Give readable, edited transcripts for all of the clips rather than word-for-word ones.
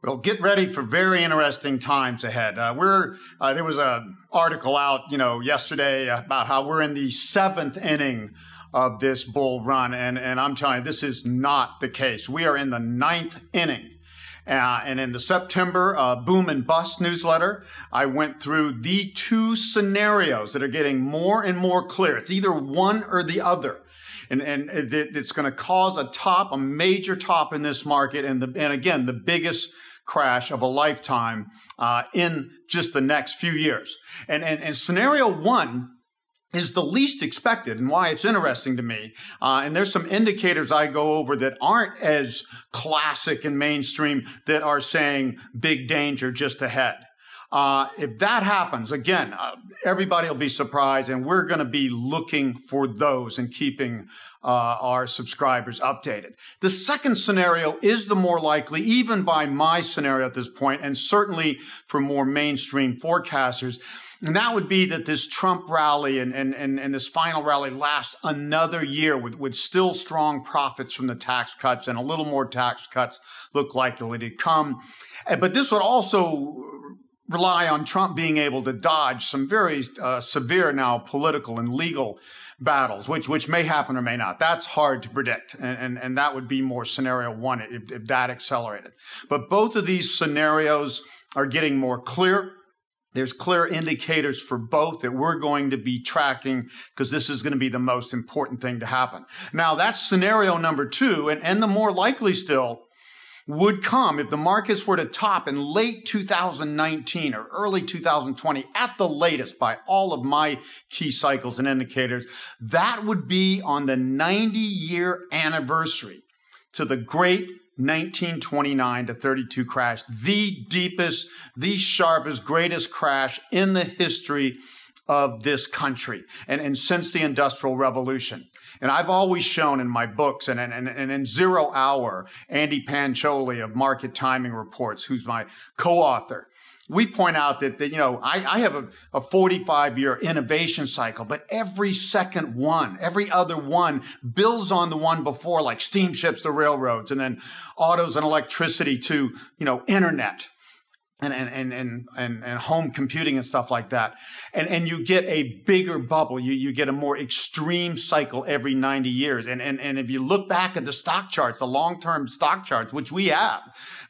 Well, get ready for very interesting times ahead. There was an article out, yesterday about how we're in the seventh inning of this bull run, and I'm telling you, this is not the case. We are in the ninth inning. And in the September Boom and Bust newsletter, I went through the two scenarios that are getting more and more clear. It's either one or the other. And it's going to cause a major top in this market, and again, the biggest crash of a lifetime in just the next few years. And scenario one is the least expected, and why it's interesting to me. And there's some indicators I go over that aren't as classic and mainstream that are saying big danger just ahead. If that happens, again, everybody will be surprised, and we're going to be looking for those and keeping our subscribers updated. The second scenario is the more likely, even by my scenario at this point, and certainly for more mainstream forecasters. And that would be that this Trump rally and this final rally lasts another year with still strong profits from the tax cuts, and a little more tax cuts look likely to come. But this would also rely on Trump being able to dodge some very severe now political and legal battles, which may happen or may not. That's hard to predict, and that would be more scenario one if that accelerated. But both of these scenarios are getting more clear. There's clear indicators for both that we're going to be tracking, because this is going to be the most important thing to happen. Now, that's scenario number two, and the more likely still would come if the markets were to top in late 2019 or early 2020 at the latest by all of my key cycles and indicators. That would be on the 90-year anniversary to the great 1929 to 32 crash, the deepest, the sharpest, greatest crash in the history of this country and since the Industrial Revolution. And I've always shown in my books and in Zero Hour, Andy Pancioli of Market Timing Reports, who's my co-author, we point out that I have a 45-year innovation cycle, but every other one builds on the one before, like steamships to railroads, and then autos and electricity to internet and home computing and stuff like that. And you get a bigger bubble. You get a more extreme cycle every 90 years. And if you look back at the stock charts, the long-term stock charts, which we have,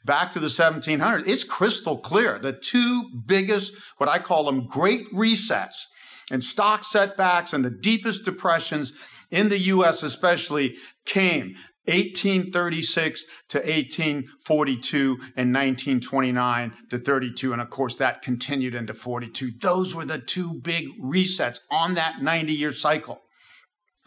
back to the 1700s, it's crystal clear. The two biggest, what I call them, great resets and stock setbacks and the deepest depressions in the U.S. especially came 1836 to 1842 and 1929 to 32. And of course, that continued into 42. Those were the two big resets on that 90-year cycle.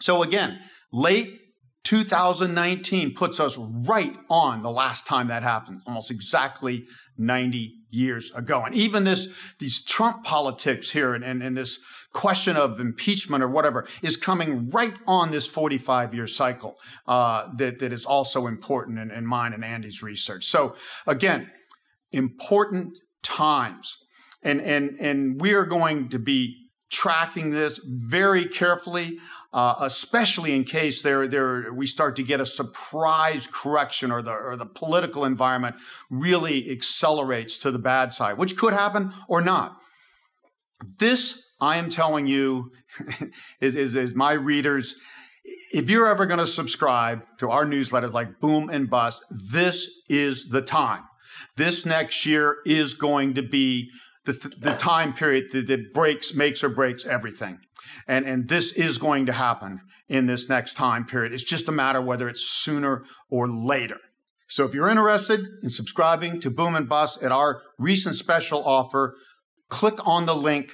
So again, late 2019 puts us right on the last time that happened, almost exactly 90 years ago. And even these Trump politics here and this question of impeachment or whatever is coming right on this 45-year cycle that is also important in mine and Andy's research. So again, important times. And we are going to be tracking this very carefully, especially in case we start to get a surprise correction or the political environment really accelerates to the bad side, which could happen or not. This, I am telling you, is my readers, if you're ever going to subscribe to our newsletters like Boom and Bust, this is the time. This next year is going to be the time period that makes or breaks everything. And this is going to happen in this next time period. It's just a matter whether it's sooner or later. So if you're interested in subscribing to Boom and Bust at our recent special offer, click on the link